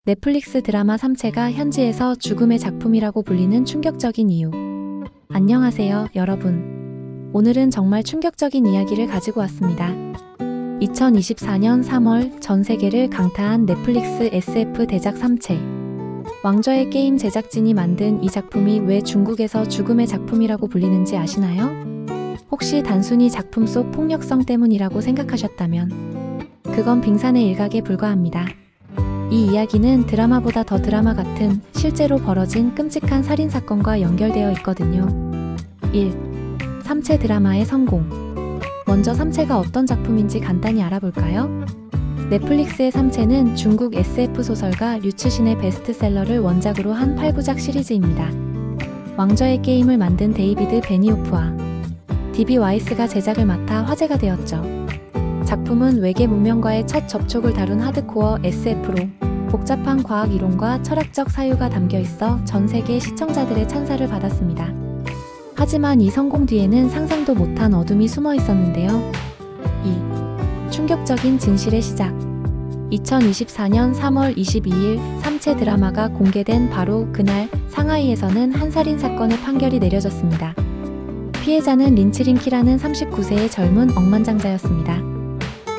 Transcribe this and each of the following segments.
넷플릭스 드라마 삼체가 현지에서 죽음의 작품이라고 불리는 충격적인 이유. 안녕하세요, 여러분. 오늘은 정말 충격적인 이야기를 가지고 왔습니다. 2024년 3월 전 세계를 강타한 넷플릭스 SF 대작 삼체. 왕좌의 게임 제작진이 만든 이 작품이 왜 중국에서 죽음의 작품이라고 불리는지 아시나요? 혹시 단순히 작품 속 폭력성 때문이라고 생각하셨다면 그건 빙산의 일각에 불과합니다. 이 이야기는 드라마보다 더 드라마 같은 실제로 벌어진 끔찍한 살인사건과 연결되어 있거든요. 1. 삼체 드라마의 성공. 먼저 삼체가 어떤 작품인지 간단히 알아볼까요? 넷플릭스의 삼체는 중국 SF 소설가 류츠신의 베스트셀러를 원작으로 한 8부작 시리즈입니다. 왕좌의 게임을 만든 데이비드 베니오프와 D.B. 와이스가 제작을 맡아 화제가 되었죠. 작품은 외계 문명과의 첫 접촉을 다룬 하드코어 SF로 복잡한 과학 이론과 철학적 사유가 담겨 있어 전 세계 시청자들의 찬사를 받았습니다. 하지만 이 성공 뒤에는 상상도 못한 어둠이 숨어 있었는데요. 2. 충격적인 진실의 시작. 2024년 3월 22일 삼체 드라마가 공개된 바로 그날 상하이에서는 한 살인사건의 판결이 내려졌습니다. 피해자는 린치링키라는 39세의 젊은 억만장자였습니다.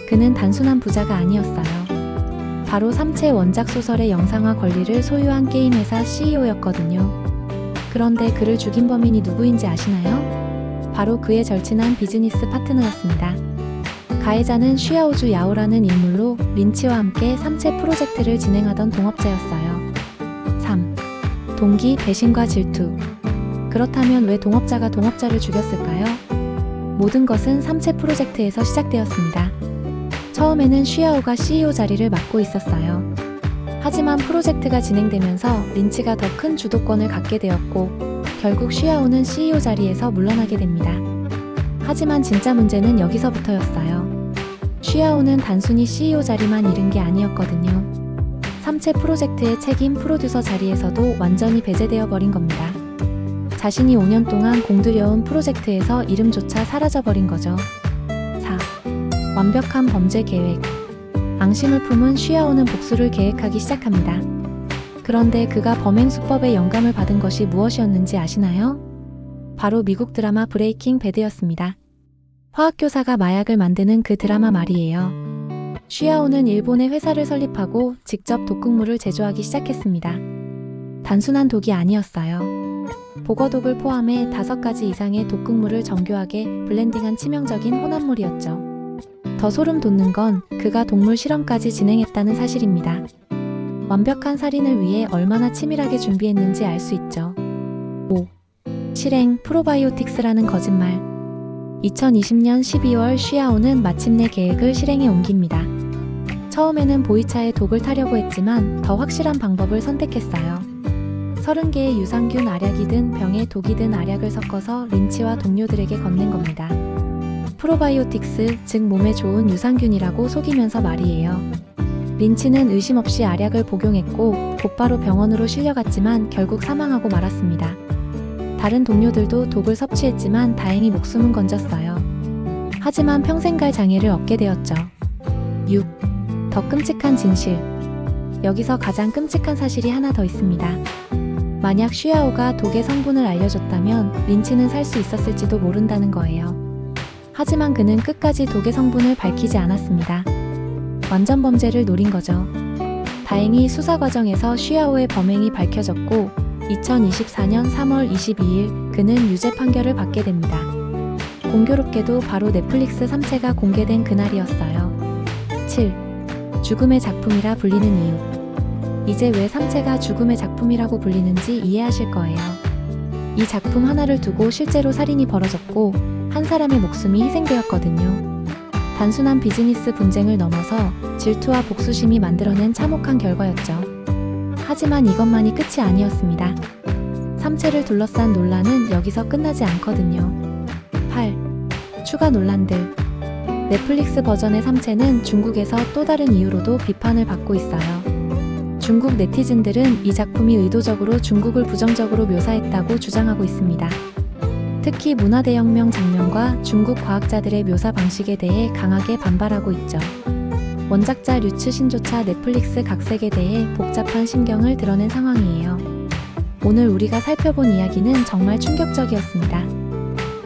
그는 단순한 부자가 아니었어요. 바로 삼체 원작 소설의 영상화 권리를 소유한 게임 회사 CEO였거든요. 그런데 그를 죽인 범인이 누구인지 아시나요? 바로 그의 절친한 비즈니스 파트너였습니다. 가해자는 슈야오주 야오라는 인물로 린치와 함께 삼체 프로젝트를 진행하던 동업자였어요. 3. 동기, 배신과 질투. 그렇다면 왜 동업자가 동업자를 죽였을까요? 모든 것은 삼체 프로젝트에서 시작되었습니다. 처음에는 슈야오가 CEO 자리를 맡고 있었어요. 하지만 프로젝트가 진행되면서 린치가 더 큰 주도권을 갖게 되었고 결국 슈야오는 CEO 자리에서 물러나게 됩니다. 하지만 진짜 문제는 여기서부터였어요. 슈야오는 단순히 CEO 자리만 잃은 게 아니었거든요. 삼체 프로젝트의 책임 프로듀서 자리에서도 완전히 배제되어 버린 겁니다. 자신이 5년 동안 공들여온 프로젝트에서 이름조차 사라져버린 거죠. 4. 완벽한 범죄 계획. 앙심을 품은 슈야오는 복수를 계획하기 시작합니다. 그런데 그가 범행 수법에 영감을 받은 것이 무엇이었는지 아시나요? 바로 미국 드라마 브레이킹 배드였습니다. 화학교사가 마약을 만드는 그 드라마 말이에요. 슈야오는 일본의 회사를 설립하고 직접 독극물을 제조하기 시작했습니다. 단순한 독이 아니었어요. 보거독을 포함해 5가지 이상의 독극물을 정교하게 블렌딩한 치명적인 혼합물이었죠. 더 소름 돋는 건 그가 동물 실험까지 진행했다는 사실입니다. 완벽한 살인을 위해 얼마나 치밀하게 준비했는지 알 수 있죠. 5. 실행 프로바이오틱스라는 거짓말. 2020년 12월 슈야오는 마침내 계획을 실행에 옮깁니다. 처음에는 보이차에 독을 타려고 했지만 더 확실한 방법을 선택했어요. 30개의 유산균 알약이 든 병에 독이 든 알약을 섞어서 린치와 동료들에게 건넨 겁니다. 프로바이오틱스, 즉 몸에 좋은 유산균이라고 속이면서 말이에요. 린치는 의심 없이 알약을 복용했고 곧바로 병원으로 실려갔지만 결국 사망하고 말았습니다. 다른 동료들도 독을 섭취했지만 다행히 목숨은 건졌어요. 하지만 평생 갈 장애를 얻게 되었죠. 6. 더 끔찍한 진실. 여기서 가장 끔찍한 사실이 하나 더 있습니다. 만약 슈야오가 독의 성분을 알려줬다면 린치는 살 수 있었을지도 모른다는 거예요. 하지만 그는 끝까지 독의 성분을 밝히지 않았습니다. 완전 범죄를 노린 거죠. 다행히 수사 과정에서 슈야오의 범행이 밝혀졌고 2024년 3월 22일 그는 유죄 판결을 받게 됩니다. 공교롭게도 바로 넷플릭스 삼체가 공개된 그날이었어요. 7. 죽음의 작품이라 불리는 이유. 이제 왜 삼체가 죽음의 작품이라고 불리는지 이해하실 거예요. 이 작품 하나를 두고 실제로 살인이 벌어졌고 한 사람의 목숨이 희생되었거든요. 단순한 비즈니스 분쟁을 넘어서 질투와 복수심이 만들어낸 참혹한 결과였죠. 하지만 이것만이 끝이 아니었습니다. 삼체를 둘러싼 논란은 여기서 끝나지 않거든요. 8. 추가 논란들. 넷플릭스 버전의 삼체는 중국에서 또 다른 이유로도 비판을 받고 있어요. 중국 네티즌들은 이 작품이 의도적으로 중국을 부정적으로 묘사했다고 주장하고 있습니다. 특히 문화대혁명 장면과 중국 과학자들의 묘사 방식에 대해 강하게 반발하고 있죠. 원작자 류츠 신조차 넷플릭스 각색에 대해 복잡한 심경을 드러낸 상황이에요. 오늘 우리가 살펴본 이야기는 정말 충격적이었습니다.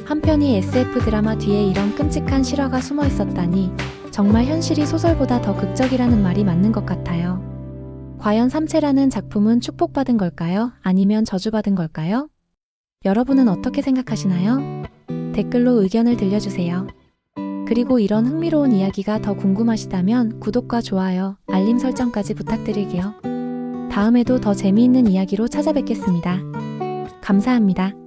한편이 SF 드라마 뒤에 이런 끔찍한 실화가 숨어 있었다니 정말 현실이 소설보다 더 극적이라는 말이 맞는 것 같아요. 과연 삼체라는 작품은 축복받은 걸까요? 아니면 저주받은 걸까요? 여러분은 어떻게 생각하시나요? 댓글로 의견을 들려주세요. 그리고 이런 흥미로운 이야기가 더 궁금하시다면 구독과 좋아요, 알림 설정까지 부탁드릴게요. 다음에도 더 재미있는 이야기로 찾아뵙겠습니다. 감사합니다.